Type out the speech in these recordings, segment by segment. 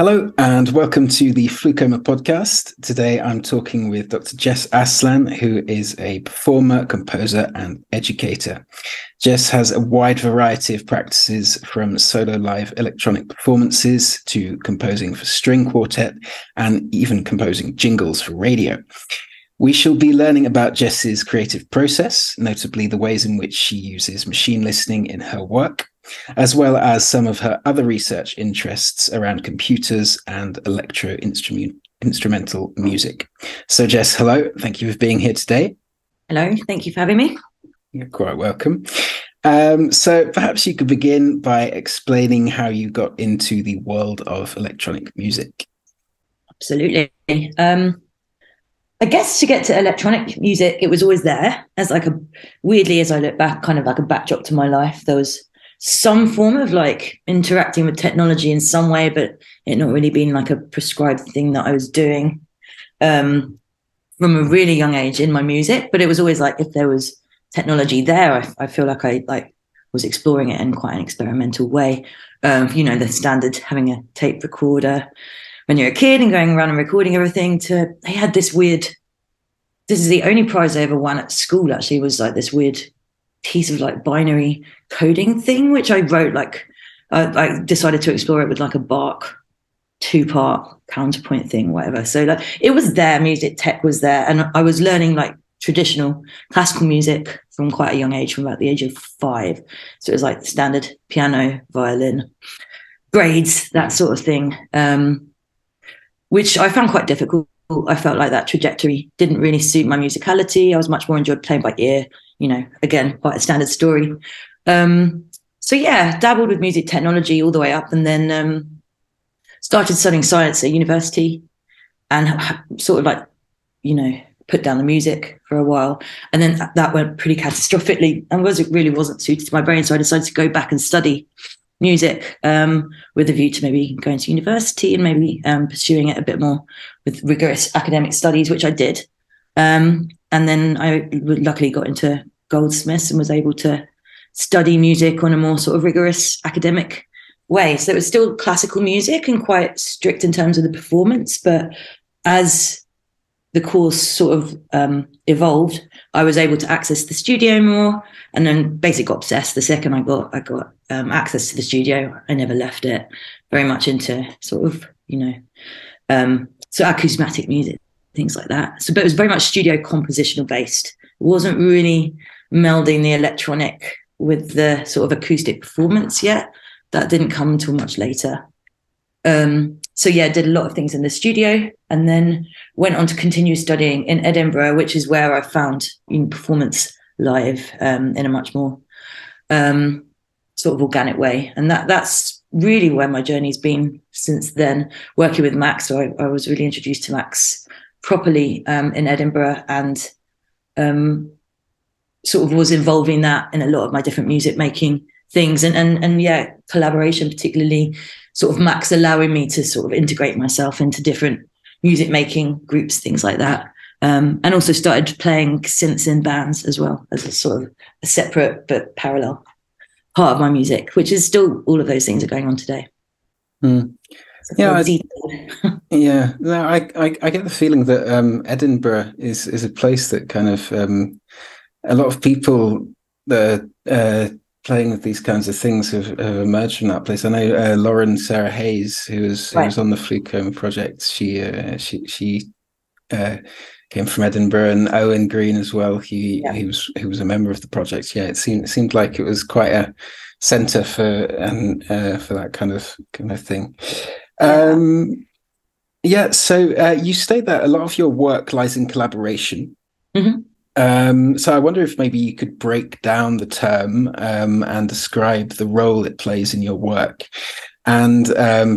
Hello and welcome to the FluCoMa podcast. Today I'm talking with Dr. Jess Aslan, who is a performer, composer and educator. Jess has a wide variety of practices, from solo live electronic performances to composing for string quartet and even composing jingles for radio. We shall be learning about Jess's creative process, notably the ways in which she uses machine listening in her work, as well as some of her other research interests around computers and instrumental music. So Jess, hello. Thank you for being here today. Hello. Thank you for having me. You're quite welcome. So perhaps you could begin by explaining how you got into the world of electronic music. Absolutely. I guess to get to electronic music, it was always there as weirdly, as I look back, kind of like a backdrop to my life. There was some form of interacting with technology in some way, but it not really being like a prescribed thing that I was doing from a really young age in my music. But it was always like, if there was technology there, I feel like I was exploring it in quite an experimental way. The standard having a tape recorder when you're a kid and going around and recording everything, they had this weird, this is the only prize I ever won at school actually, was like this weird piece of binary coding thing, which I wrote, I decided to explore it with a Bach 2-part counterpoint thing, whatever. So it was there, music tech was there. And I was learning traditional classical music from quite a young age, from about the age of 5. So it was standard piano, violin, grades, that sort of thing. Which I found quite difficult. I felt like that trajectory didn't really suit my musicality. I was much more enjoyed playing by ear, again, quite a standard story. So yeah, dabbled with music technology all the way up, and then started studying science at university and sort of put down the music for a while. And then that went pretty catastrophically and really wasn't suited to my brain. So I decided to go back and study music with a view to maybe going to university and maybe pursuing it a bit more with rigorous academic studies, which I did. And then I luckily got into Goldsmiths and was able to study music on a more sort of rigorous academic way. So it was still classical music and quite strict in terms of the performance, but as the course sort of evolved, I was able to access the studio more, and then basically got obsessed. The second I got access to the studio, I never left it. Very much into sort of so acousmatic music, things like that. So, but it was very much studio compositional based. It wasn't really melding the electronic with the sort of acoustic performance yet. That didn't come until much later. So yeah, did a lot of things in the studio, and then went on to continue studying in Edinburgh, which is where I found performance live in a much more sort of organic way. And that's really where my journey's been since then, working with Max. So I was really introduced to Max properly in Edinburgh, and sort of was involving that in a lot of my different music making things, and yeah, collaboration, particularly sort of Max allowing me to sort of integrate myself into different music making groups, things like that. And also started playing synths in bands as well, as a sort of a separate but parallel part of my music, which is still, all of those things are going on today. Yeah, yeah. No, I get the feeling that Edinburgh is a place that kind of a lot of people that playing with these kinds of things have emerged from that place. I know Lauren Sarah Hayes, who was on the FluCoMa project. She came from Edinburgh, and Owen Green as well. He was a member of the project. Yeah, it seemed like it was quite a centre for that kind of thing. So you state that a lot of your work lies in collaboration. Mm-hmm. So I wonder if maybe you could break down the term and describe the role it plays in your work, and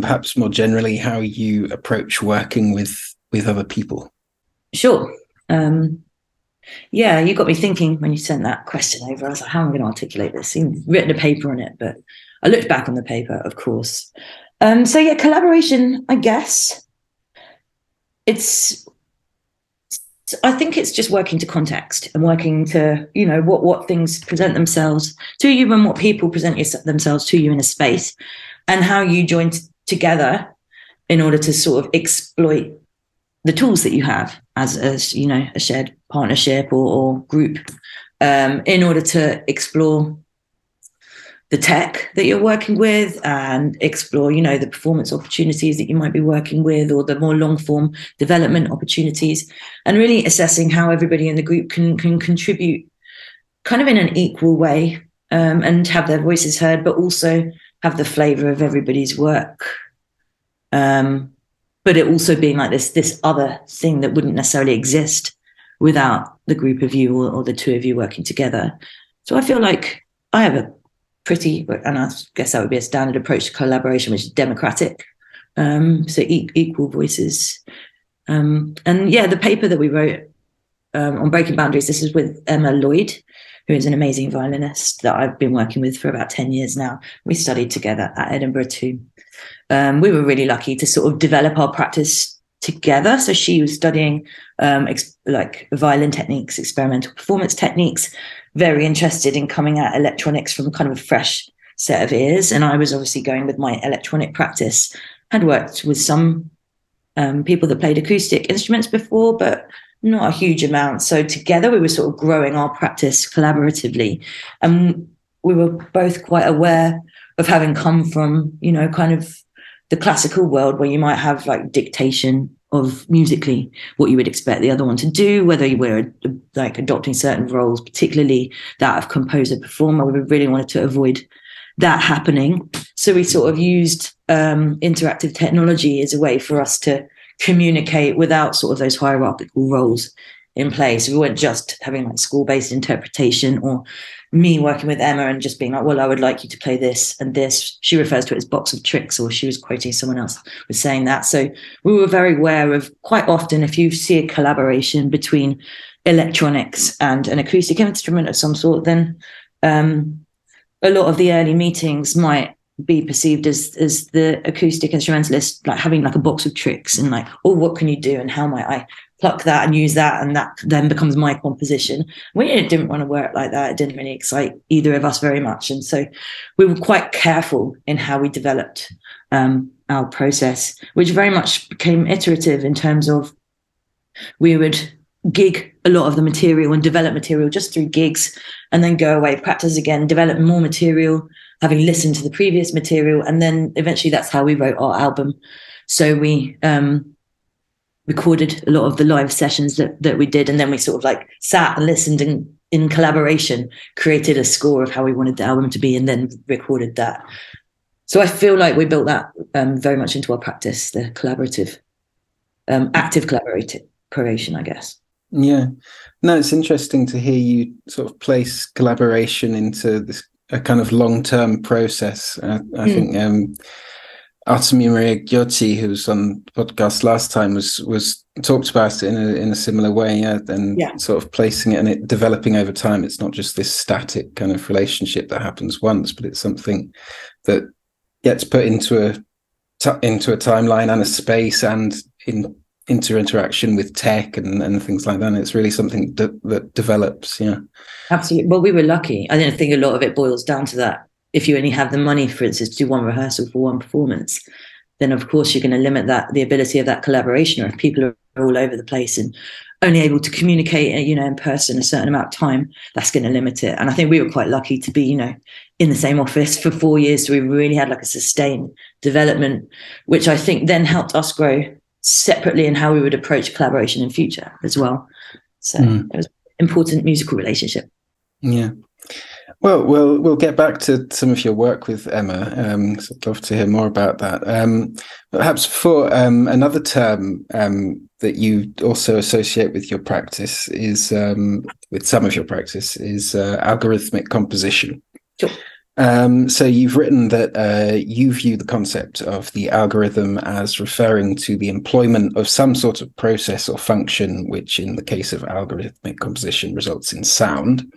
perhaps more generally how you approach working with other people. Sure. Yeah, you got me thinking when you sent that question over. I was like, how am I going to articulate this? I've written a paper on it, but I looked back on the paper, of course. So yeah, collaboration, I guess. I think it's just working to context and working to, what things present themselves to you and what people present themselves to you in a space, and how you join together in order to sort of exploit the tools that you have as a shared partnership or group, in order to explore the tech that you're working with and explore, the performance opportunities that you might be working with, or the more long form development opportunities, and really assessing how everybody in the group can contribute kind of in an equal way, and have their voices heard, but also have the flavor of everybody's work. But it also being like this other thing that wouldn't necessarily exist without the group of you or the two of you working together. So I feel like I have a pretty, and I guess that would be a standard approach to collaboration, which is democratic. So equal voices. And yeah, the paper that we wrote on breaking boundaries, this is with Emma Lloyd, who is an amazing violinist that I've been working with for about 10 years now. We studied together at Edinburgh too. We were really lucky to sort of develop our practice together. So she was studying like violin techniques, experimental performance techniques, very interested in coming at electronics from kind of a fresh set of ears. And I was obviously going with my electronic practice, had worked with some people that played acoustic instruments before, but not a huge amount. So together we were sort of growing our practice collaboratively. And we were both quite aware of having come from, kind of the classical world where you might have like dictation of musically what you would expect the other one to do, whether you were like adopting certain roles, particularly that of composer performer. We really wanted to avoid that happening. So we sort of used interactive technology as a way for us to communicate without sort of those hierarchical roles in place. We weren't just having like school-based interpretation, or me working with Emma and just being like, well, I would like you to play this and this. She refers to it as box of tricks, or she was quoting someone else was saying that. So we were very aware of, quite often, if you see a collaboration between electronics and an acoustic instrument of some sort, then a lot of the early meetings might be perceived as the acoustic instrumentalist like having like a box of tricks and like, oh, what can you do and how might I pluck that and use that, and that then becomes my composition. We didn't want to work like that. It didn't really excite either of us very much, and so we were quite careful in how we developed our process, which very much became iterative in terms of we would gig a lot of the material and develop material just through gigs, and then go away, practice again, develop more material, having listened to the previous material, and then eventually that's how we wrote our album. So we recorded a lot of the live sessions that we did, and then we sort of like sat and listened and in collaboration created a score of how we wanted the album to be, and then recorded that. So I feel like we built that very much into our practice, the collaborative, active collaboration, I guess. Yeah. No, it's interesting to hear you sort of place collaboration into this a kind of long-term process. I think Artemi Maria Giotti, who was on the podcast last time, was talked about it in a similar way, sort of placing it and it developing over time. It's not just this static kind of relationship that happens once, but it's something that gets put into a timeline and a space and into interaction with tech and things like that. And it's really something that develops. Yeah, absolutely. Well, we were lucky. I don't think a lot of it boils down to that. If you only have the money, for instance, to do one rehearsal for one performance, then of course you're going to limit the ability of that collaboration. Or if people are all over the place and only able to communicate, in person a certain amount of time, that's going to limit it. And I think we were quite lucky to be, in the same office for 4 years. So we really had like a sustained development, which I think then helped us grow separately in how we would approach collaboration in future as well. So it was an important musical relationship. Yeah. Well, we'll get back to some of your work with Emma. So I'd love to hear more about that. Perhaps for another term that you also associate with your practice is with some of your practice is algorithmic composition. Sure. So you've written that you view the concept of the algorithm as referring to the employment of some sort of process or function, which in the case of algorithmic composition results in sound.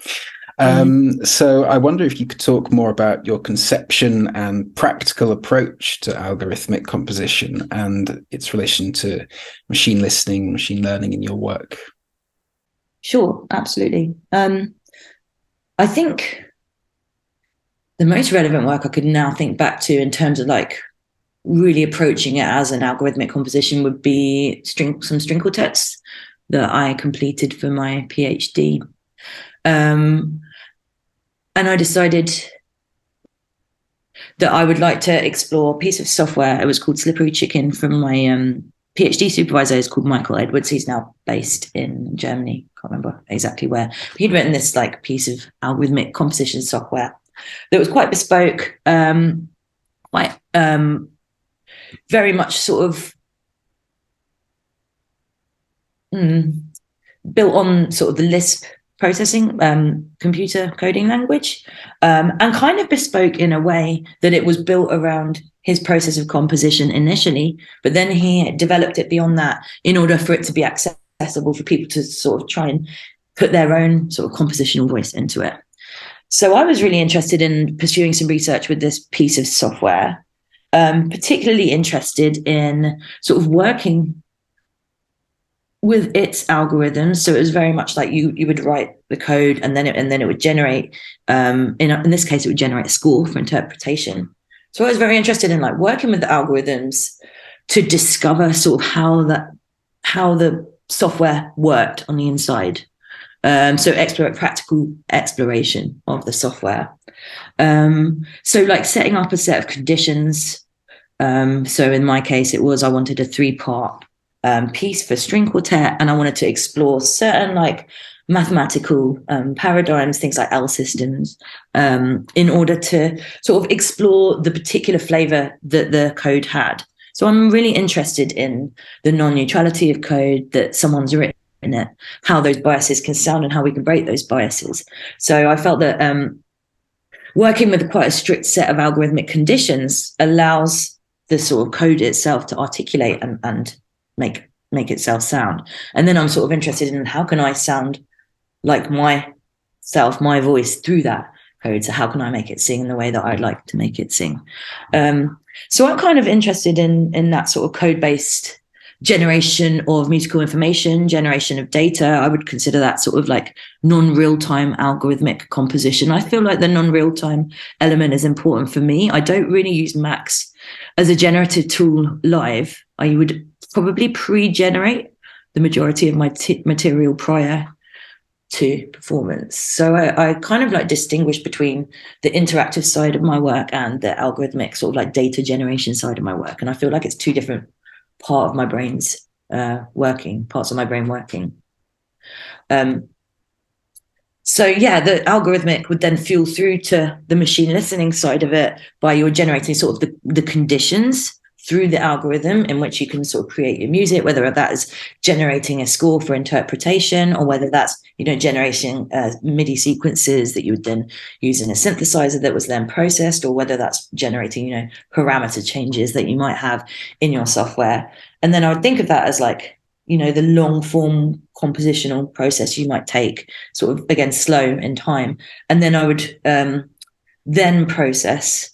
So I wonder if you could talk more about your conception and practical approach to algorithmic composition and its relation to machine listening, machine learning in your work. Sure, absolutely. I think the most relevant work I could now think back to in terms of like really approaching it as an algorithmic composition would be some string quartets that I completed for my PhD. And I decided that I would like to explore a piece of software. It was called Slippery Chicken from my PhD supervisor, is called Michael Edwards. He's now based in Germany. Can't remember exactly where. But he'd written this like piece of algorithmic composition software that was quite bespoke, quite very much sort of built on sort of the Lisp processing computer coding language, and kind of bespoke in a way that it was built around his process of composition initially, but then he developed it beyond that in order for it to be accessible for people to sort of try and put their own sort of compositional voice into it. So I was really interested in pursuing some research with this piece of software, particularly interested in sort of working with its algorithms. So it was very much like you would write the code and then it would generate, in this case, it would generate a score for interpretation. So I was very interested in like working with the algorithms to discover sort of how the software worked on the inside. So practical exploration of the software. So like setting up a set of conditions. So in my case, it was I wanted a 3-part piece for string quartet, and I wanted to explore certain like mathematical paradigms, things like L systems, in order to sort of explore the particular flavor that the code had. So I'm really interested in the non-neutrality of code that someone's written in it, how those biases can sound and how we can break those biases. So I felt that working with quite a strict set of algorithmic conditions allows the sort of code itself to articulate and make itself sound. And then I'm sort of interested in how can I sound like myself, my voice through that code. So how can I make it sing in the way that I'd like to make it sing? So I'm kind of interested in that sort of code-based generation of musical information, generation of data. I would consider that sort of like non-real-time algorithmic composition. I feel like the non-real-time element is important for me. I don't really use Max as a generative tool live. I would probably pre-generate the majority of my material prior to performance. So I kind of like distinguish between the interactive side of my work and the algorithmic sort of like data generation side of my work. And I feel like it's two different parts of my brain working. So yeah, the algorithmic would then fuel through to the machine listening side of it by you're generating sort of the conditions through the algorithm in which you can sort of create your music, whether that is generating a score for interpretation or whether that's, generating MIDI sequences that you would then use in a synthesizer that was then processed, or whether that's generating, parameter changes that you might have in your software. And then I would think of that as like, the long form compositional process you might take, sort of, again, slow in time. And then I would then process,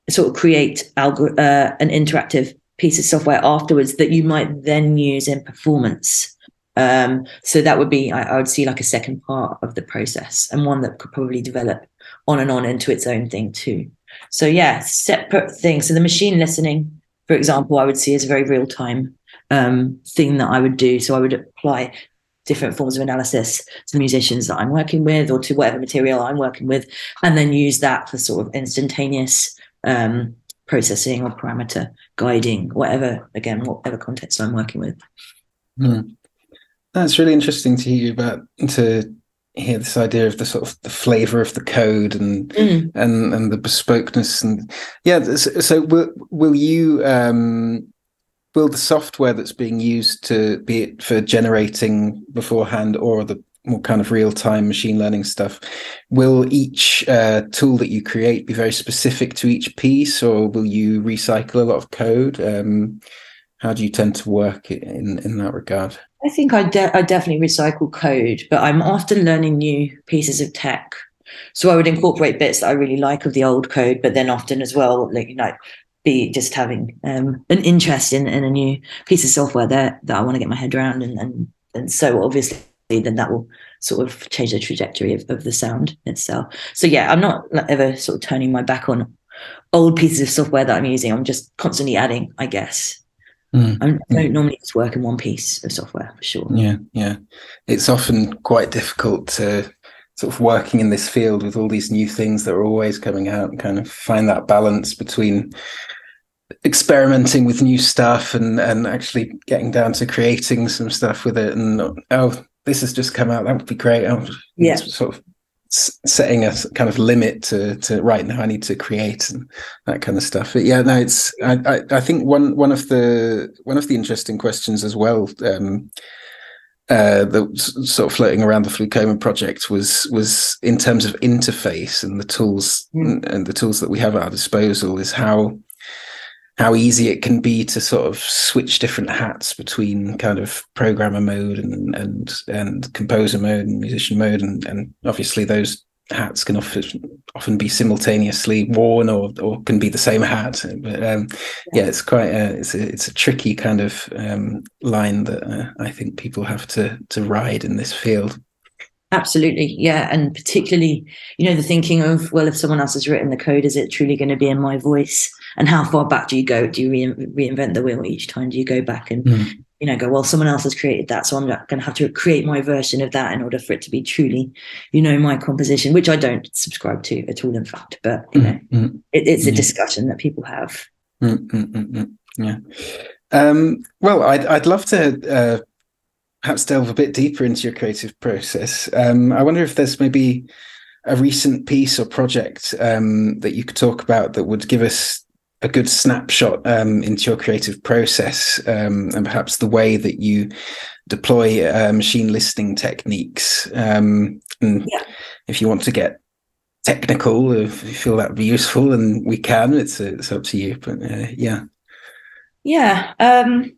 sort of create an interactive piece of software afterwards that you might then use in performance. So that would be, I would see like a second part of the process, and one that could probably develop on and on into its own thing too. So yeah, separate things. So the machine listening, for example, I would see as a very real-time thing that I would do. So I would apply different forms of analysis to the musicians that I'm working with or to whatever material I'm working with, and then use that for sort of instantaneous processing or parameter guiding, whatever context I'm working with. That's really interesting to hear this idea of the sort of the flavor of the code and the bespokeness. And yeah, so will you will the software that's being used, to be it for generating beforehand or the more kind of real-time machine learning stuff, will each tool that you create be very specific to each piece, or will you recycle a lot of code? How do you tend to work in that regard? I think I definitely recycle code, but I'm often learning new pieces of tech. So I would incorporate bits that I really like of the old code, but then often as well, be just having an interest in a new piece of software that I want to get my head around. And so obviously then that will sort of change the trajectory of the sound itself. So yeah, I'm not ever sort of turning my back on old pieces of software that I'm using, I'm just constantly adding, I guess. I don't normally just work in one piece of software, for sure. Yeah. It's often quite difficult to sort of working in this field with all these new things that are always coming out and kind of find that balance between experimenting with new stuff and actually getting down to creating some stuff with it. And this has just come out, that would be great. Sort of setting a kind of limit to right now I need to create and that kind of stuff. But yeah, no, it's I think one of the interesting questions as well, that sort of floating around the FluCoMa project was in terms of interface and the tools and the tools that we have at our disposal, is how easy it can be to sort of switch different hats between kind of programmer mode and composer mode and musician mode, and obviously those hats can often be simultaneously worn or can be the same hat. But yeah, it's quite it's a tricky kind of line that I think people have to ride in this field. Absolutely, yeah, and particularly, the thinking of, well, if someone else has written the code, is it truly going to be in my voice? And how far back do you go? Do you reinvent the wheel each time? Do you go back and go, well, someone else has created that, so I'm not going to have to create my version of that in order for it to be truly, my composition, which I don't subscribe to at all, in fact. But it's a discussion that people have. Yeah. Well, I'd love to perhaps delve a bit deeper into your creative process. I wonder if there's maybe a recent piece or project that you could talk about that would give us a good snapshot into your creative process, and perhaps the way that you deploy machine listening techniques. If you want to get technical, if you feel that would be useful, and we can, it's up to you. But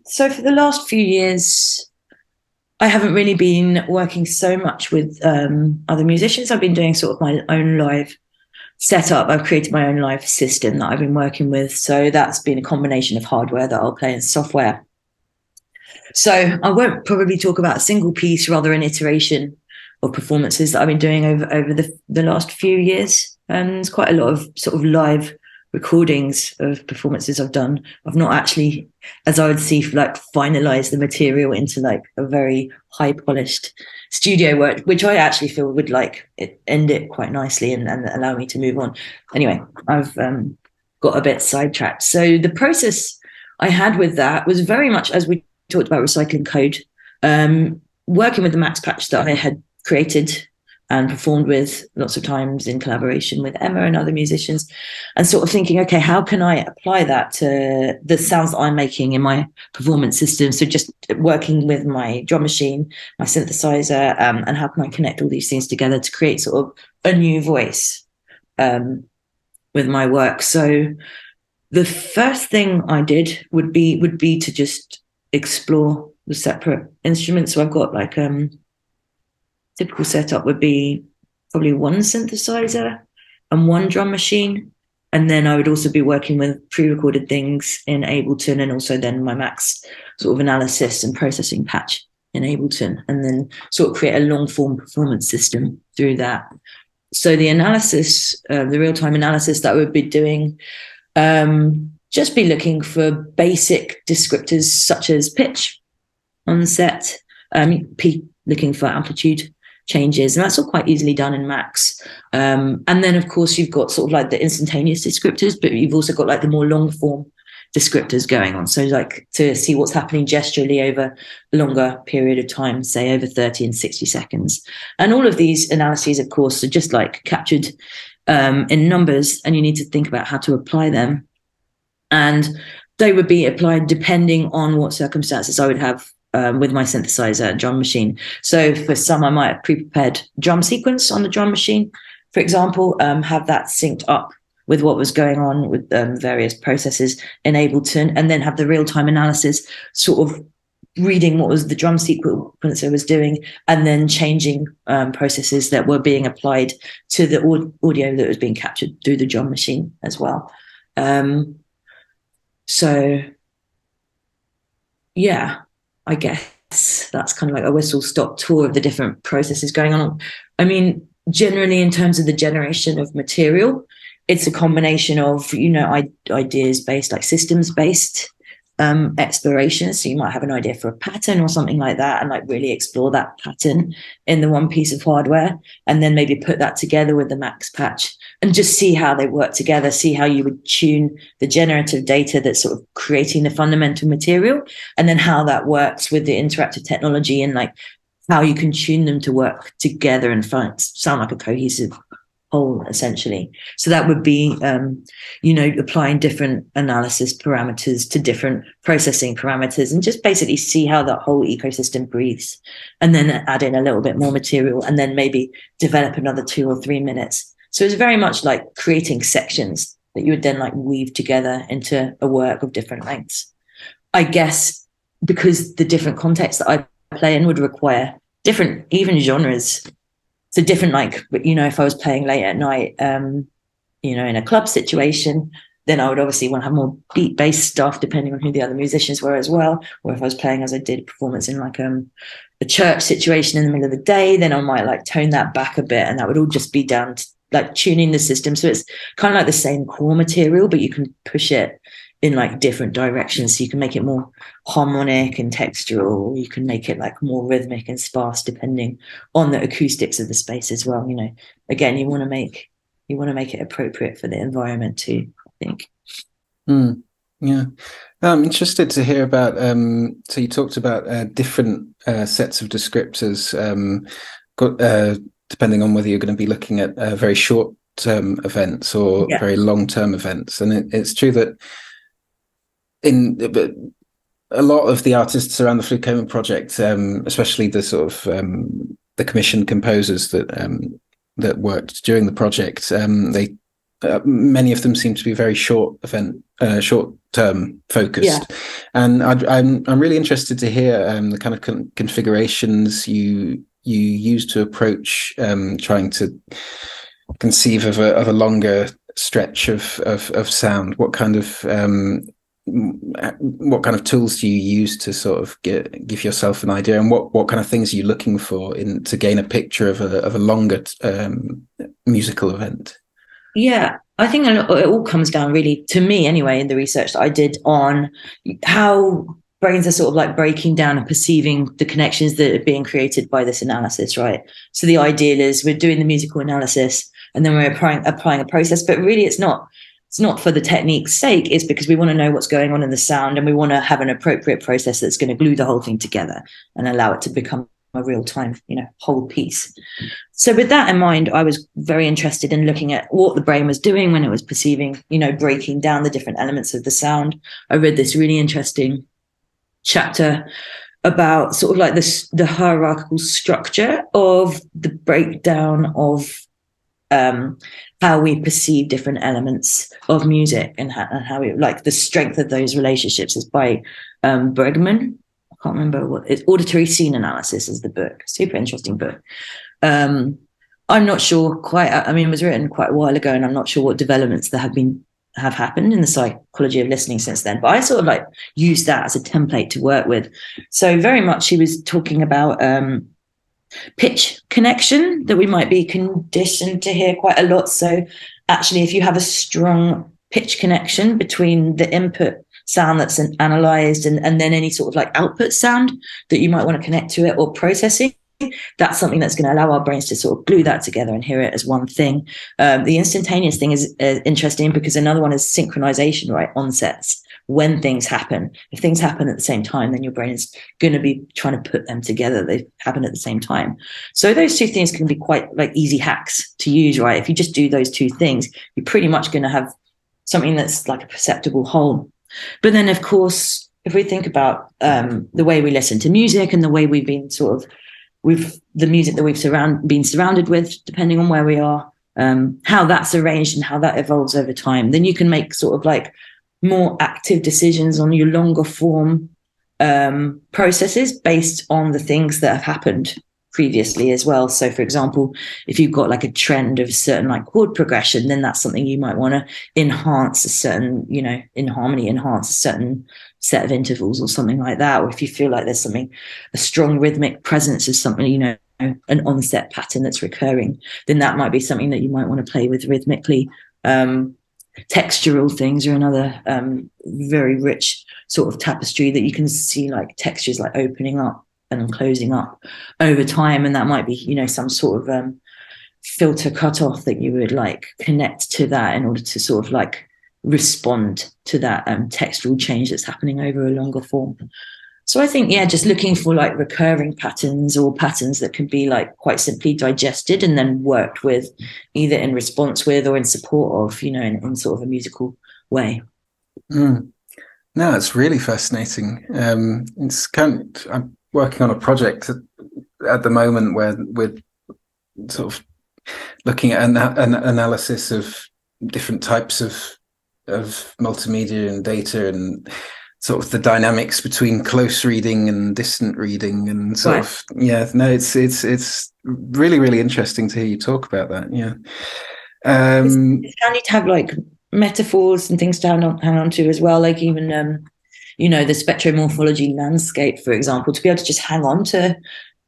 so for the last few years, I haven't really been working so much with other musicians. I've been doing sort of my own live setup. I've created my own live system that I've been working with. So that's been a combination of hardware that I'll play and software. So I won't probably talk about a single piece, rather an iteration of performances that I've been doing over the last few years. And there's quite a lot of sort of live recordings of performances I've done. I've not actually, as I would see, finalized the material into a very high polished studio work, which I actually feel would end it quite nicely and allow me to move on. Anyway, I've got a bit sidetracked. So the process I had with that was very much, as we talked about, recycling code, working with the max patch that I had created and performed with lots of times in collaboration with Emma and other musicians, and sort of thinking, okay, how can I apply that to the sounds that I'm making in my performance system? So just working with my drum machine, my synthesizer, and how can I connect all these things together to create sort of a new voice with my work. So the first thing I did would be to just explore the separate instruments. So I've got typical setup would be probably one synthesizer and one drum machine. And then I would also be working with pre-recorded things in Ableton, and also then my max sort of analysis and processing patch in Ableton, and then sort of create a long form performance system through that. So the analysis, the real-time analysis that I would be doing, just be looking for basic descriptors such as pitch, onset, looking for amplitude changes, and that's all quite easily done in Max. And then of course you've got sort of the instantaneous descriptors, but you've also got the more long form descriptors going on. So to see what's happening gesturally over a longer period of time, say over 30 and 60 seconds. And all of these analyses, of course, are just captured in numbers, and you need to think about how to apply them. And they would be applied depending on what circumstances I would have with my synthesizer and drum machine. So for some, I might have pre-prepared drum sequence on the drum machine, for example, have that synced up with what was going on with various processes in Ableton, and then have the real-time analysis sort of reading what was the drum sequencer was doing, and then changing processes that were being applied to the audio that was being captured through the drum machine as well. So yeah, I guess that's kind of a whistle-stop tour of the different processes going on. I mean, generally in terms of the generation of material, it's a combination of, ideas based, like systems based exploration. So you might have an idea for a pattern or something like that, and like really explore that pattern in the one piece of hardware, and then maybe put that together with the max patch and just see how they work together, see how you would tune the generative data that's sort of creating the fundamental material, and then how that works with the interactive technology, and like how you can tune them to work together and sound like a cohesive whole, essentially. So that would be, applying different analysis parameters to different processing parameters, and just basically see how that whole ecosystem breathes, and then add in a little bit more material, and then maybe develop another 2 or 3 minutes. So it's very much like creating sections that you would then like weave together into a work of different lengths. I guess because the different contexts that I play in would require different, even genres. So different, like, if I was playing late at night, in a club situation, then I would obviously want to have more beat-based stuff, depending on who the other musicians were as well. Or if I was playing, as I did, performance in like a church situation in the middle of the day, then I might like tone that back a bit, and that would all just be down to like tuning the system. So it's kind of like the same core material, but you can push it in like different directions. So you can make it more harmonic and textural. You can make it like more rhythmic and sparse, depending on the acoustics of the space as well. Again, you want to make it appropriate for the environment too, I think. Yeah. I'm interested to hear about, so you talked about different sets of descriptors, depending on whether you're going to be looking at very short-term events or very long-term events. And it's true that a lot of the artists around the FluCoMa project, especially the sort of the commissioned composers that worked during the project, many of them seem to be very short-term focused. And I'm really interested to hear the kind of configurations you use to approach trying to conceive of a longer stretch of sound. What kind of tools do you use to sort of give yourself an idea, and what kind of things are you looking for to gain a picture of a longer musical event? Yeah, I think it all comes down, really, to me anyway, in the research that I did on how brains are sort of like breaking down and perceiving the connections that are being created by this analysis, right? So the ideal is we're doing the musical analysis and then we're applying a process, but really it's not for the technique's sake. It's because we want to know what's going on in the sound, and we want to have an appropriate process that's going to glue the whole thing together and allow it to become a real-time, whole piece. So with that in mind, I was very interested in looking at what the brain was doing when it was perceiving, breaking down the different elements of the sound. I read this really interesting chapter about sort of like the hierarchical structure of the breakdown of how we perceive different elements of music, and how we like the strength of those relationships is by Bregman. I can't remember what it's. Auditory Scene Analysis is the book. Super interesting book. I'm not sure quite. I mean, it was written quite a while ago, and I'm not sure what developments there have happened in the psychology of listening since then. But I sort of like used that as a template to work with. So very much he was talking about pitch connection that we might be conditioned to hear quite a lot. So actually, if you have a strong pitch connection between the input sound that's analyzed and then any sort of like output sound that you might want to connect to it or processing, that's something that's going to allow our brains to sort of glue that together and hear it as one thing. The instantaneous thing is interesting because another one is synchronization, right? Onsets. When things happen, if things happen at the same time, then your brain is going to be trying to put them together. They happen at the same time. So those two things can be quite like easy hacks to use, right? If you just do those two things, you're pretty much going to have something that's like a perceptible whole. But then, of course, if we think about the way we listen to music and the way we've been the music that we've been surrounded with, depending on where we are, how that's arranged and how that evolves over time, then you can make sort of like more active decisions on your longer form processes based on the things that have happened previously as well. So for example, if you've got like a trend of a certain like chord progression, then that's something you might want to enhance a certain, in harmony, enhance a certain set of intervals or something like that. Or if you feel like there's a strong rhythmic presence of something, an onset pattern that's recurring, then that might be something that you might want to play with rhythmically Textural things are another very rich sort of tapestry that you can see, like textures like opening up and closing up over time, and that might be, you know, some sort of filter cutoff that you would like connect to that in order to sort of like respond to that textural change that's happening over a longer form. So I think, yeah, just looking for like recurring patterns or patterns that can be like quite simply digested and then worked with either in response with or in support of, you know, in sort of a musical way. No, it's really fascinating. It's I'm working on a project at the moment where we're sort of looking at an analysis of different types of multimedia and data, and sort of the dynamics between close reading and distant reading, and sort of, yeah, no, it's really, really interesting to hear you talk about that. Yeah. It's handy to have like metaphors and things to hang on to as well, like even you know, the spectromorphology landscape, for example, to be able to just hang on to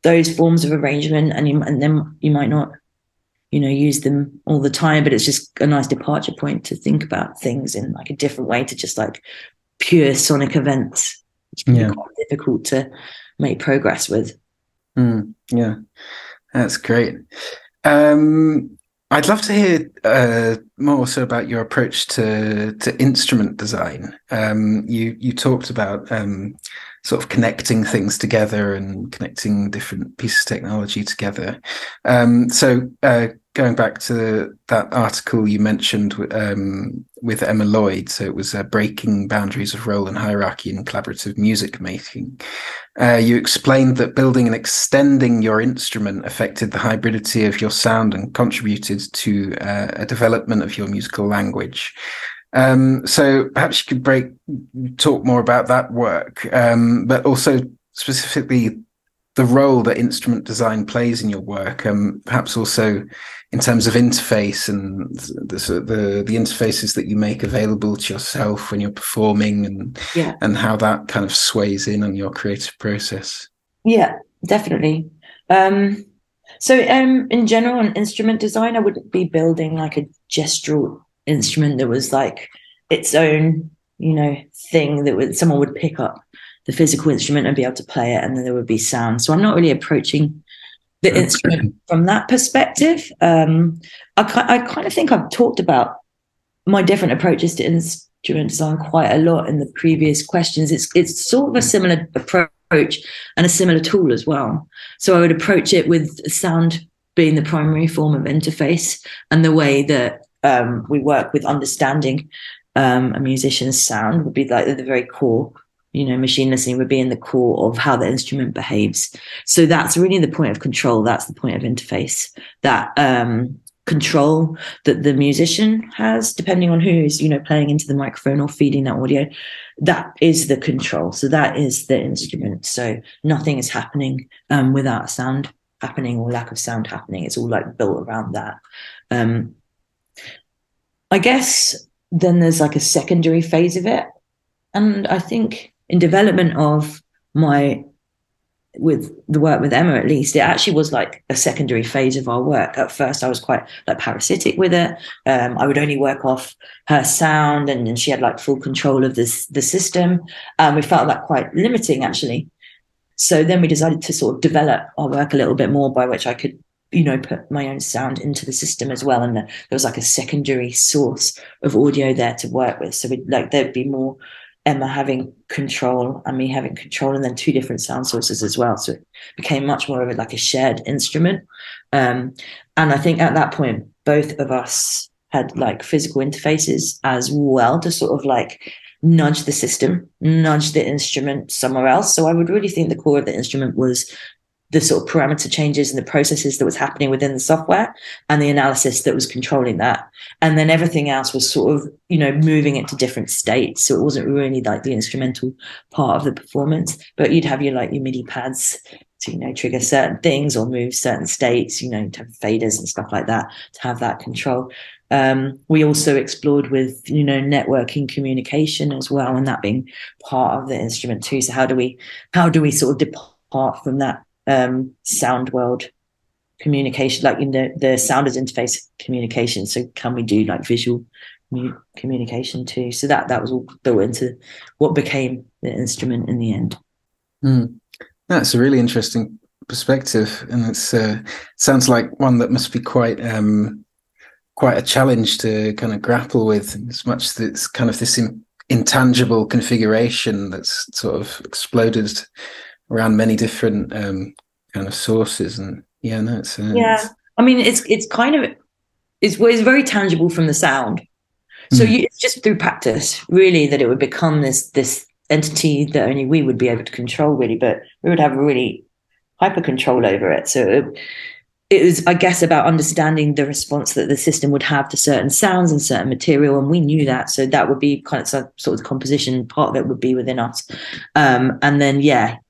those forms of arrangement, and then you might not, you know, use them all the time, but it's just a nice departure point to think about things in like a different way to just like pure sonic events, which can be quite difficult to make progress with. Yeah, that's great. I'd love to hear more also about your approach to instrument design. You talked about sort of connecting things together and connecting different pieces of technology together. So going back to that article you mentioned with Emma Lloyd, so it was Breaking Boundaries of Role and Hierarchy in Collaborative Music Making. You explained that building and extending your instrument affected the hybridity of your sound and contributed to a development of your musical language. So perhaps you could talk more about that work, but also specifically the role that instrument design plays in your work, perhaps also in terms of interface and the interfaces that you make available to yourself when you're performing, and how that kind of sways in on your creative process. Yeah, definitely. So in general, in instrument design, I wouldn't be building like a gestural instrument that was like its own, you know, thing that someone would pick up the physical instrument and be able to play it, and then there would be sound. So I'm not really approaching the instrument from that perspective. I kind of think I've talked about my different approaches to instrument design quite a lot in the previous questions. It's sort of a similar approach and a similar tool as well. So I would approach it with sound being the primary form of interface, and the way that we work with understanding a musician's sound would be like at the very core. You know, machine listening would be in the core of how the instrument behaves. So that's really the point of control. That's the point of interface. That control that the musician has, depending on who's, you know, playing into the microphone or feeding that audio, that is the control. So that is the instrument. So nothing is happening without sound happening or lack of sound happening. It's all like built around that. I guess then there's like a secondary phase of it. And I think in development of with the work with Emma, at least, it actually was like a secondary phase of our work. At first, I was quite like parasitic with it. I would only work off her sound, and she had like full control of the system. We felt that quite limiting, actually. So then we decided to sort of develop our work a little bit more, by which I could, you know, put my own sound into the system as well. And there was like a secondary source of audio there to work with. So there'd be more Emma having control and me having control, and then two different sound sources as well. So it became much more of a shared instrument. And I think at that point, both of us had like physical interfaces as well to sort of like nudge the system, nudge the instrument somewhere else. So I would really think the core of the instrument was the sort of parameter changes and the processes that was happening within the software, and the analysis that was controlling that. And then everything else was sort of, you know, moving it to different states. So it wasn't really like the instrumental part of the performance, but you'd have your MIDI pads to, you know, trigger certain things or move certain states, you know, to have faders and stuff like that, to have that control. We also explored with, you know, networking communication as well, and that being part of the instrument too. So how do we sort of depart from that sound world communication, like in the sound as interface communication. So can we do like visual communication too? So that was all built into what became the instrument in the end. That's a really interesting perspective, and it's sounds like one that must be quite a challenge to kind of grapple with, as much as it's kind of this intangible configuration that's sort of exploded around many different kind of sources. And I mean, it's kind of it's very tangible from the sound. So it's just through practice, really, that it would become this entity that only we would be able to control, really, but we would have really hyper control over it. So it was, I guess, about understanding the response that the system would have to certain sounds and certain material, and we knew that. So that would be kind of sort of the composition part of it would be within us, and then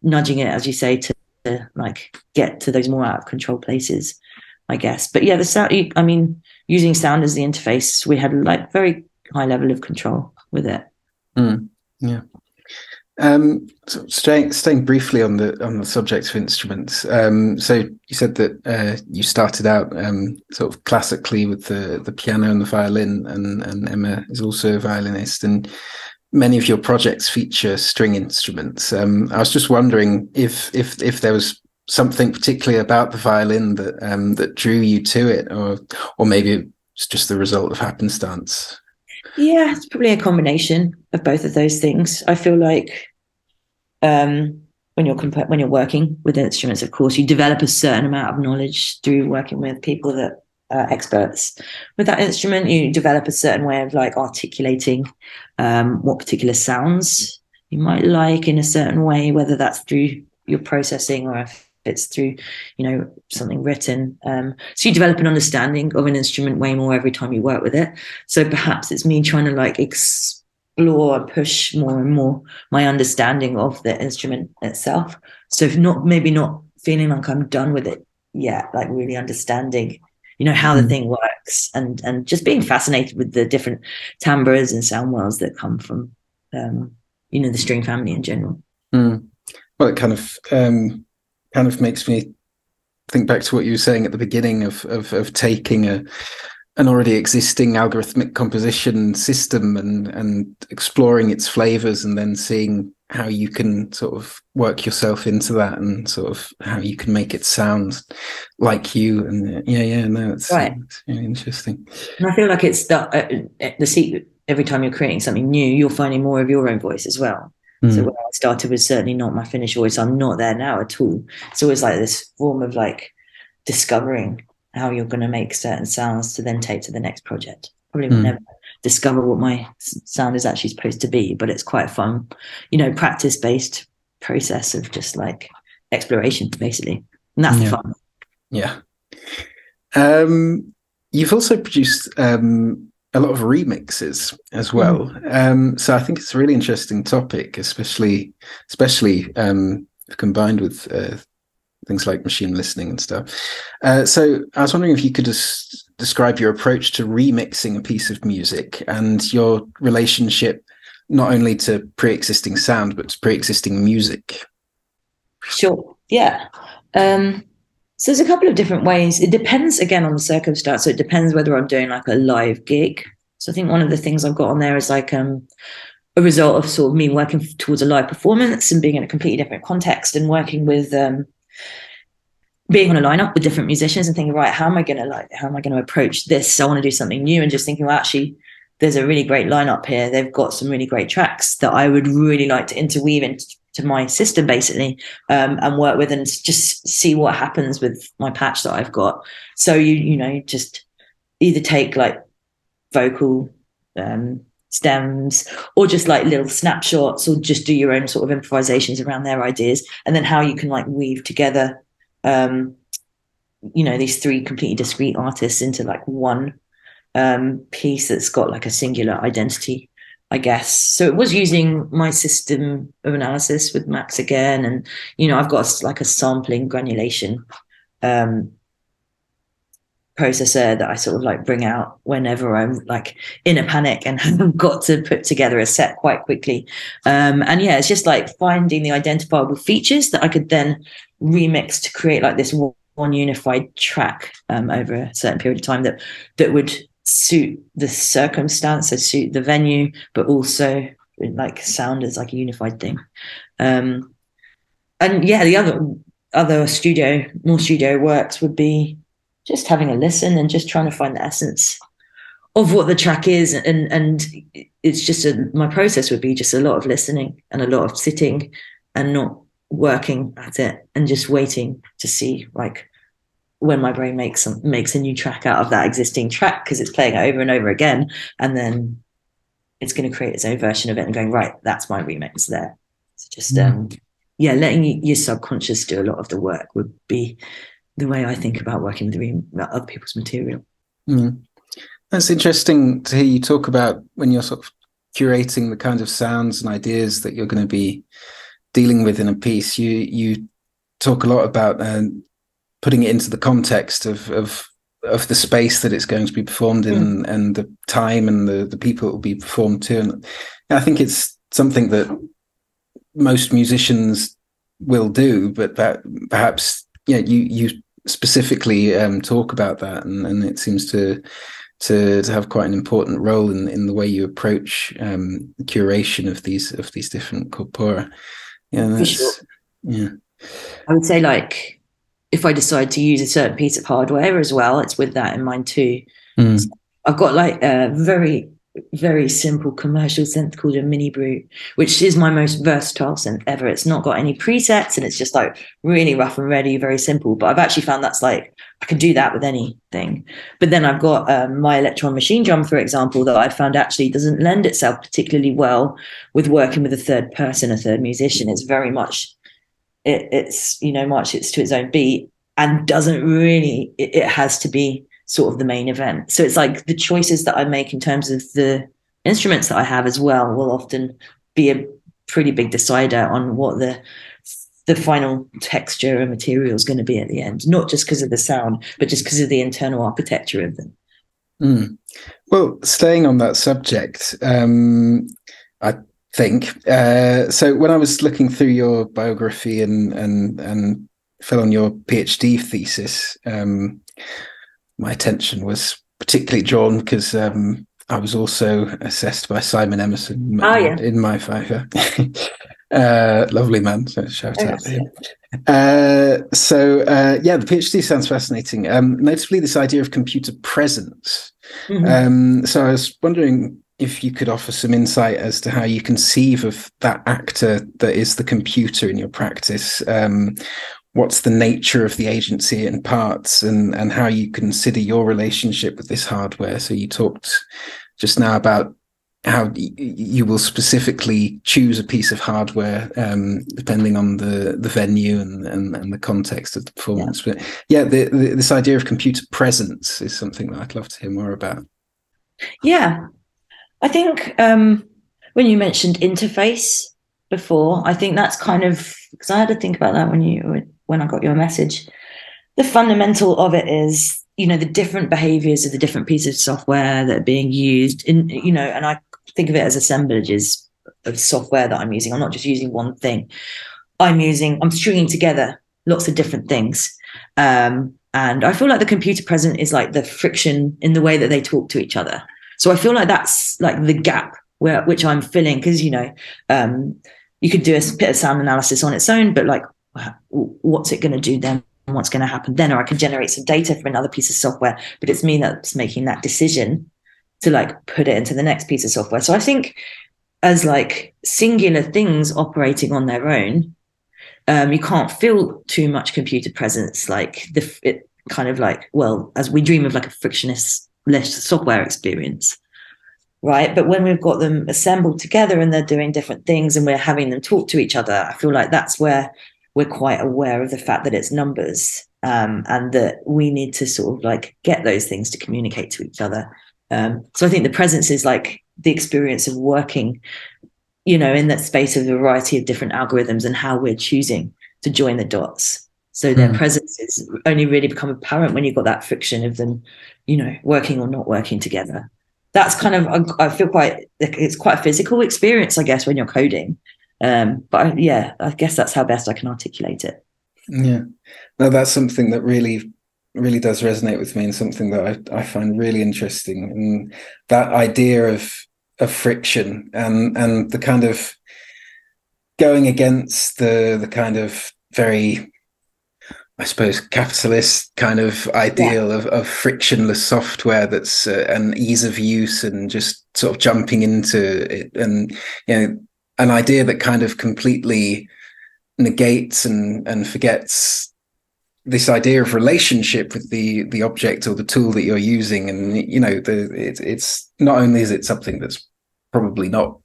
nudging it, as you say, to like get to those more out of control places, I guess. But the sound, I mean, using sound as the interface, we had like very high level of control with it. So staying briefly on the subject of instruments. So you said that you started out sort of classically with the piano and the violin, and Emma is also a violinist, and many of your projects feature string instruments. I was just wondering if there was something particularly about the violin that drew you to it, or maybe it's just the result of happenstance. Yeah, it's probably a combination of both of those things. I feel like when you're working with instruments, of course, you develop a certain amount of knowledge through working with people that are experts with that instrument. You develop a certain way of like articulating what particular sounds you might like in a certain way, whether that's through your processing or if it's through, something written. So you develop an understanding of an instrument way more every time you work with it. So perhaps it's me trying to like explore, push more and more my understanding of the instrument itself. So if not feeling like I'm done with it yet, like really understanding, how the thing works, and just being fascinated with the different timbres and sound worlds that come from, the string family in general. Well, it kind of makes me think back to what you were saying at the beginning of taking an already existing algorithmic composition system and exploring its flavors, and then seeing how you can sort of work yourself into that, and sort of how you can make it sound like you. And it's right. It's really interesting. And I feel like it's the secret. Every time you're creating something new, you're finding more of your own voice as well. So where I started was certainly not my finished voice. I'm not there now at all. It's always like this form of like discovering how you're going to make certain sounds to then take to the next project. Probably will never discover what my sound is actually supposed to be, but it's quite a fun, practice-based process of just like exploration, basically. And that's the fun. Yeah. You've also produced a lot of remixes as well. So I think it's a really interesting topic, especially combined with things like machine listening and stuff. So I was wondering if you could just describe your approach to remixing a piece of music and your relationship not only to pre-existing sound, but to pre-existing music. Sure. Yeah. So there's a couple of different ways. It depends, again, on the circumstance. So it depends whether I'm doing like a live gig. So I think one of the things I've got on there is like a result of sort of me working towards a live performance and being in a completely different context and working with being on a lineup with different musicians and thinking, right, how am I going to approach this? I want to do something new, and just thinking, well, actually, there's a really great lineup here. They've got some really great tracks that I would really like to interweave into my system, basically, and work with and just see what happens with my patch that I've got. So you just either take like vocal stems or just like little snapshots, or just do your own sort of improvisations around their ideas, and then how you can like weave together these three completely discrete artists into like one piece that's got like a singular identity, I guess. So it was using my system of analysis with Max again, and I've got like a sampling granulation processor that I sort of like bring out whenever I'm like in a panic and have got to put together a set quite quickly. It's just like finding the identifiable features that I could then remix to create like this one unified track over a certain period of time that would suit the circumstance, so suit the venue, but also like sound as like a unified thing. And yeah, the other more studio works would be just having a listen and just trying to find the essence of what the track is. And it's just my process would be just a lot of listening and a lot of sitting and not working at it and just waiting to see like when my brain makes a new track out of that existing track, because it's playing it over and over again, and then it's going to create its own version of it and going, right, that's my remix there. So just letting your subconscious do a lot of the work would be the way I think about working with other people's material. That's interesting to hear you talk about when you're sort of curating the kind of sounds and ideas that you're going to be dealing with in a piece. You talk a lot about putting it into the context of the space that it's going to be performed in, and the time and the people it will be performed to. And I think it's something that most musicians will do, but that perhaps you specifically talk about that, and it seems to have quite an important role in the way you approach the curation of these different corpora. I would say, like, if I decide to use a certain piece of hardware as well, it's with that in mind too. So I've got like a very, very simple commercial synth called a Mini Brute, which is my most versatile synth ever. It's not got any presets, and it's just like really rough and ready, very simple. But I've actually found that's like, I can do that with anything. But then I've got my Electron Machine Drum, for example, that I found actually doesn't lend itself particularly well with working with a third person, a third musician. It's very much, it's marches to its own beat, and doesn't really, it has to be sort of the main event. So it's like the choices that I make in terms of the instruments that I have as well will often be a pretty big decider on what the final texture and material is going to be at the end, not just because of the sound, but just because of the internal architecture of them. Well, staying on that subject, I think, so when I was looking through your biography and fell on your PhD thesis, my attention was particularly drawn because I was also assessed by Simon Emerson in my favour. Lovely man, so shout out to him. The PhD sounds fascinating. Notably, this idea of computer presence. So I was wondering if you could offer some insight as to how you conceive of that actor that is the computer in your practice. What's the nature of the agency and parts, and how you consider your relationship with this hardware. So you talked just now about how you will specifically choose a piece of hardware depending on the venue and the context of the performance. But this idea of computer presence is something that I'd love to hear more about. Yeah, I think when you mentioned interface before, I think that's kind of, because I had to think about that when I got your message. The fundamental of it is, the different behaviors of the different pieces of software that are being used and I think of it as assemblages of software that I'm using. I'm not just using one thing. I'm stringing together lots of different things. And I feel like the computer present is like the friction in the way that they talk to each other. So I feel like that's like the gap which I'm filling, because, you could do a bit of sound analysis on its own, but like, what's it going to do then? What's going to happen then? Or I can generate some data from another piece of software, but it's me that's making that decision to like put it into the next piece of software. So I think as like singular things operating on their own, you can't feel too much computer presence, like it kind of like, well, as we dream of like a frictionless software experience, right? But when we've got them assembled together and they're doing different things and we're having them talk to each other, I feel like that's where we're quite aware of the fact that it's numbers, and that we need to sort of like get those things to communicate to each other. So I think the presence is like the experience of working, in that space of a variety of different algorithms and how we're choosing to join the dots. So their presence is only really become apparent when you've got that friction of them, working or not working together. That's kind of, I feel it's quite a physical experience, I guess, when you're coding. But I guess that's how best I can articulate it. Yeah. No, that's something that really does resonate with me, and something that I find really interesting. And that idea of friction and the kind of going against the kind of very, I suppose, capitalist kind of Yeah, ideal of frictionless software that's an ease of use and just sort of jumping into it, and an idea that kind of completely negates and forgets this idea of relationship with the object or the tool that you're using. And it's not only is it something that's probably not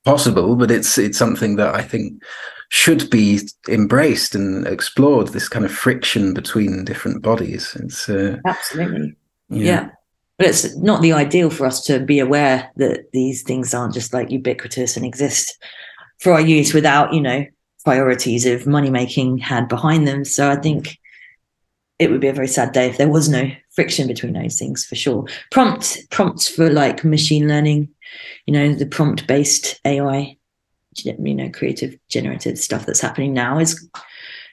possible, but it's something that I think should be embraced and explored, this kind of friction between different bodies. It's absolutely. yeah. Yeah. But it's not the ideal for us to be aware that these things aren't just like ubiquitous and exist for our use without, priorities of money making had behind them. So I think it would be a very sad day if there was no friction between those things, for sure. Prompts for like machine learning, the prompt based AI, creative generative stuff that's happening now is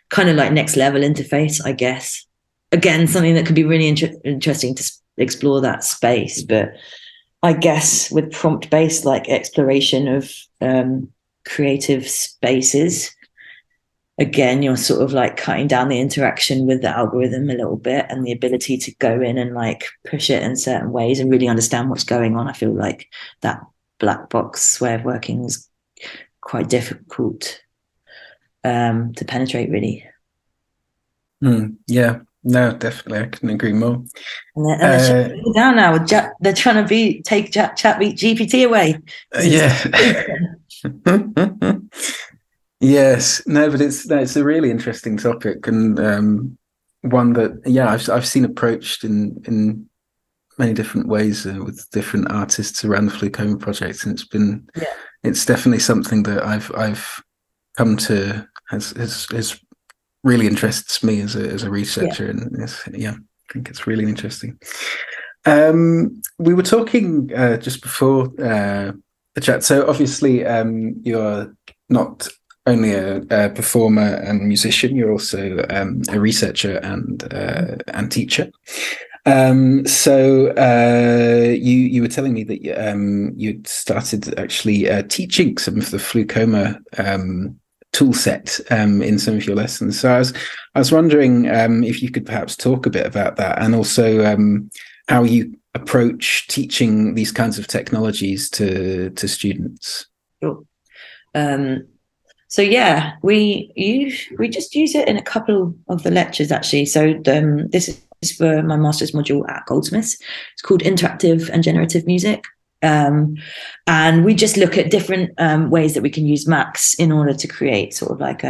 kind of like next level interface, I guess. Again, something that could be really interesting to explore that space. But I guess with prompt based like exploration of creative spaces, again, you're sort of like cutting down the interaction with the algorithm a little bit, and the ability to go in and like push it in certain ways and really understand what's going on. I feel like that black box way of working is quite difficult to penetrate, really. Yeah, no, definitely, I couldn't agree more. And they're shutting people down now. They're trying to take chat GPT away. Yeah. Yes, no, but it's a really interesting topic, and one that I've seen approached in many different ways with different artists around the FluCoMa project, and it's definitely something that I've come to has really interests me as a researcher, and I think it's really interesting. We were talking just before the chat, so obviously you're not only a performer and musician, you're also a researcher and teacher. So you were telling me that you'd started actually teaching some of the FluCoMa tool set in some of your lessons. So I was wondering if you could perhaps talk a bit about that, and also how you approach teaching these kinds of technologies to students. Sure. So yeah, we just use it in a couple of the lectures actually. So this is for my master's module at Goldsmiths. It's called Interactive and Generative Music. And we just look at different ways that we can use Max in order to create sort of like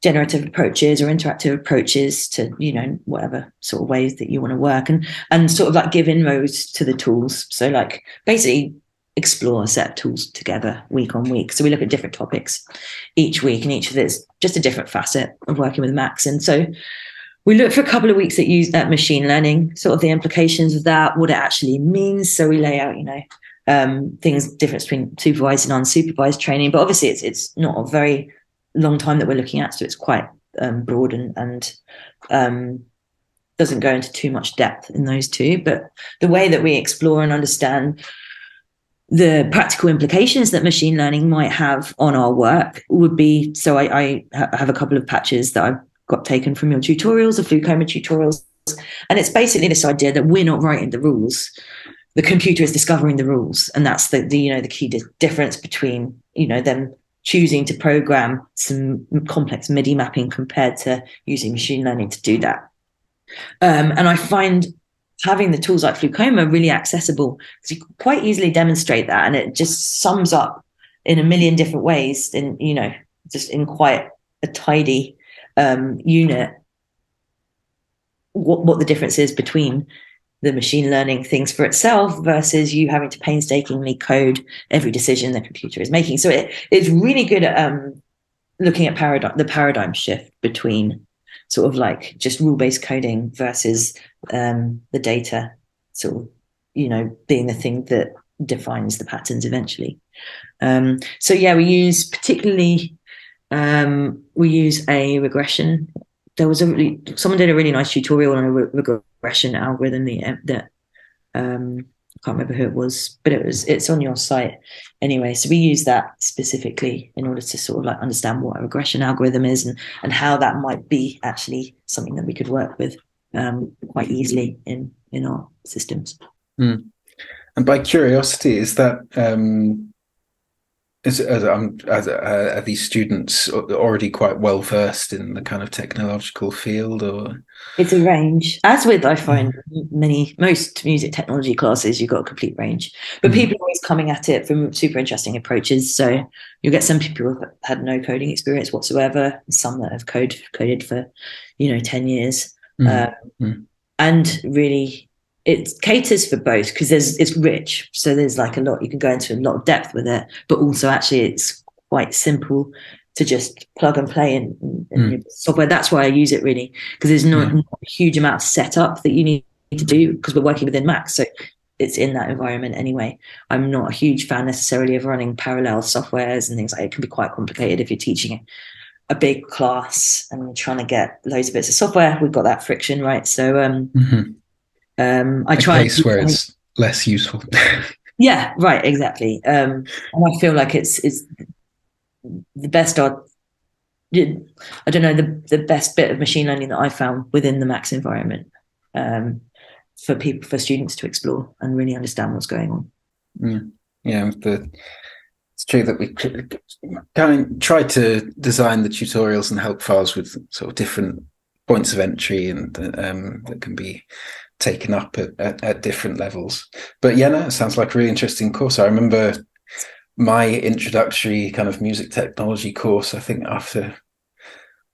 generative approaches or interactive approaches to, whatever sort of ways that you want to work, and sort of like give inroads to the tools. So like basically explore a set of tools together week on week. So we look at different topics each week, and each of it's just a different facet of working with Max. And so we look for a couple of weeks at machine learning, sort of the implications of that, what it actually means. So we lay out, things, difference between supervised and unsupervised training. But obviously it's not a very long time that we're looking at, so it's quite broad and doesn't go into too much depth in those two. But the way that we explore and understand the practical implications that machine learning might have on our work would be, so I have a couple of patches that I've got taken from your tutorials, the FluCoMa tutorials, and it's basically this idea that we're not writing the rules, the computer is discovering the rules, and that's the key difference between them choosing to program some complex MIDI mapping compared to using machine learning to do that. And I find having the tools like FluCoMa really accessible because you can quite easily demonstrate that, and it just sums up in a million different ways in just in quite a tidy unit what the difference is between the machine learning things for itself versus you having to painstakingly code every decision the computer is making. So it's really good at looking at the paradigm shift between sort of like just rule-based coding versus the data sort of, being the thing that defines the patterns eventually. So yeah, we use particularly We use a regression. Someone did a really nice tutorial on a regression algorithm that I can't remember who it was, but it's on your site anyway. So we use that specifically in order to sort of like understand what a regression algorithm is and how that might be actually something that we could work with quite easily in our systems. And by curiosity, is that are these students already quite well versed in the kind of technological field, or? It's a range. As with, I find most music technology classes, you've got a complete range, but people are always coming at it from super interesting approaches. So you'll get some people who have had no coding experience whatsoever, some that have coded for, 10 years, and really it caters for both because it's rich. So there's like a lot, you can go into a lot of depth with it, but also actually it's quite simple to just plug and play in software. That's why I use it really, because there's not a huge amount of setup that you need to do because we're working within Mac. So it's in that environment anyway. I'm not a huge fan necessarily of running parallel softwares and things like it. It can be quite complicated if you're teaching a big class and trying to get loads of bits of software. We've got that friction, right? So I try a case where it's less useful. Yeah, right, exactly. And I feel like it's the best I don't know, the best bit of machine learning that I found within the Max environment for students to explore and really understand what's going on. It's true that we kind of try to design the tutorials and help files with sort of different points of entry and that can be taken up at different levels. But it sounds like a really interesting course. I remember my introductory kind of music technology course, I think after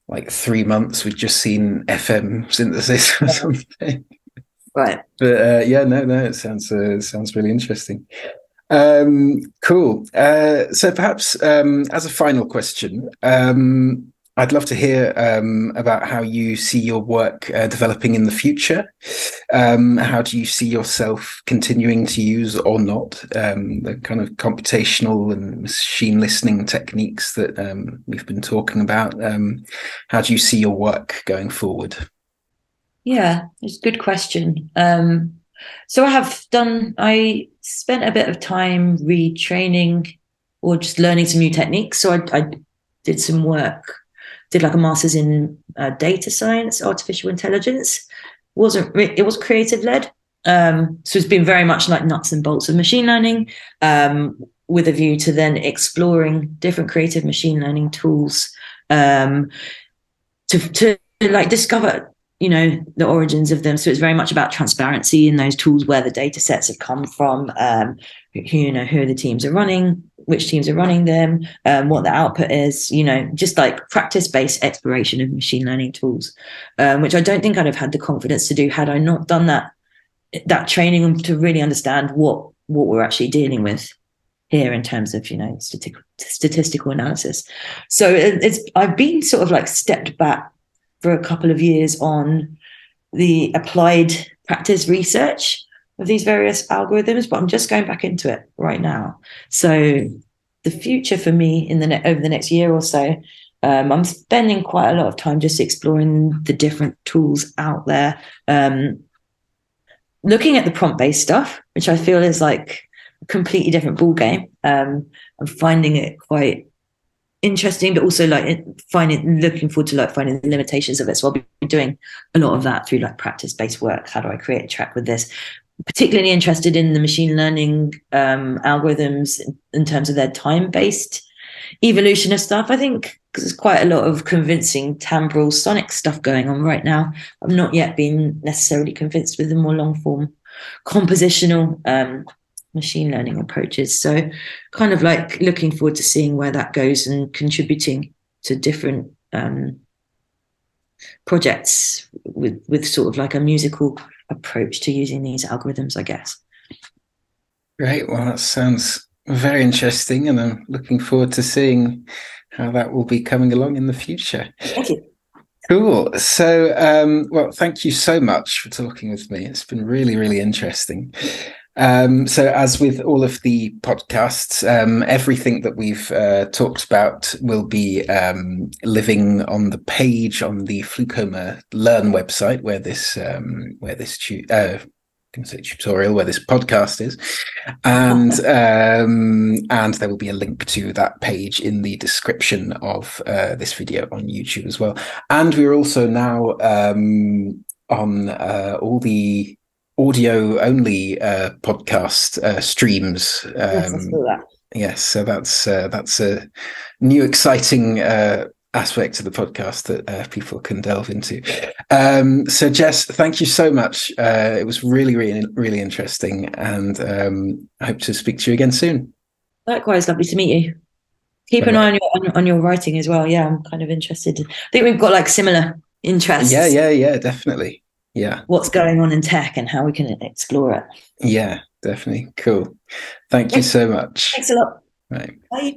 like 3 months we'd just seen FM synthesis or something. Right. But it sounds really interesting. Cool. So perhaps as a final question, I'd love to hear about how you see your work developing in the future. How do you see yourself continuing to use or not the kind of computational and machine listening techniques that we've been talking about? How do you see your work going forward? Yeah, it's a good question. So I spent a bit of time retraining or just learning some new techniques. So I did some work. Did like a master's in data science, artificial intelligence. It was creative led. So it's been very much like nuts and bolts of machine learning, with a view to then exploring different creative machine learning tools to like discover, the origins of them. So it's very much about transparency in those tools, where the data sets have come from, who the teams are running, which teams are running them, what the output is, just like practice-based exploration of machine learning tools, which I don't think I'd have had the confidence to do had I not done that training to really understand what we're actually dealing with here in terms of, statistical analysis. So I've been sort of like stepped back for a couple of years on the applied practice research of these various algorithms, but I'm just going back into it right now. So the future for me over the next year or so, I'm spending quite a lot of time just exploring the different tools out there, looking at the prompt-based stuff, which I feel is like a completely different ballgame. I'm finding it quite interesting, but also like looking forward to like finding the limitations of it. So I'll be doing a lot of that through like practice-based work. How do I create a track with this? Particularly interested in the machine learning algorithms in terms of their time-based evolution of stuff. I think because there's quite a lot of convincing timbral sonic stuff going on right now. I've not yet been necessarily convinced with the more long-form compositional machine learning approaches. So kind of like looking forward to seeing where that goes and contributing to different projects with sort of like a musical approach to using these algorithms, I guess. Great. Well, that sounds very interesting, and I'm looking forward to seeing how that will be coming along in the future. Thank you. Cool. So, well, thank you so much for talking with me. It's been really, really interesting. So as with all of the podcasts, everything that we've talked about will be living on the page on the FluCoMa Learn website, where this tutorial, where this podcast is, and there will be a link to that page in the description of this video on YouTube as well. And we're also now on all the audio only podcast streams. Yes, I saw that. Yes, so that's a new exciting aspect of the podcast that people can delve into. So Jess, thank you so much. It was really interesting, and I hope to speak to you again soon. Likewise, lovely to meet you. Keep an eye on your writing as well. Yeah, I'm kind of interested. I think we've got like similar interests. Yeah, definitely. Yeah. What's going on in tech and how we can explore it. Yeah, definitely. Cool. Thank you so much. Thanks a lot. Right. Bye.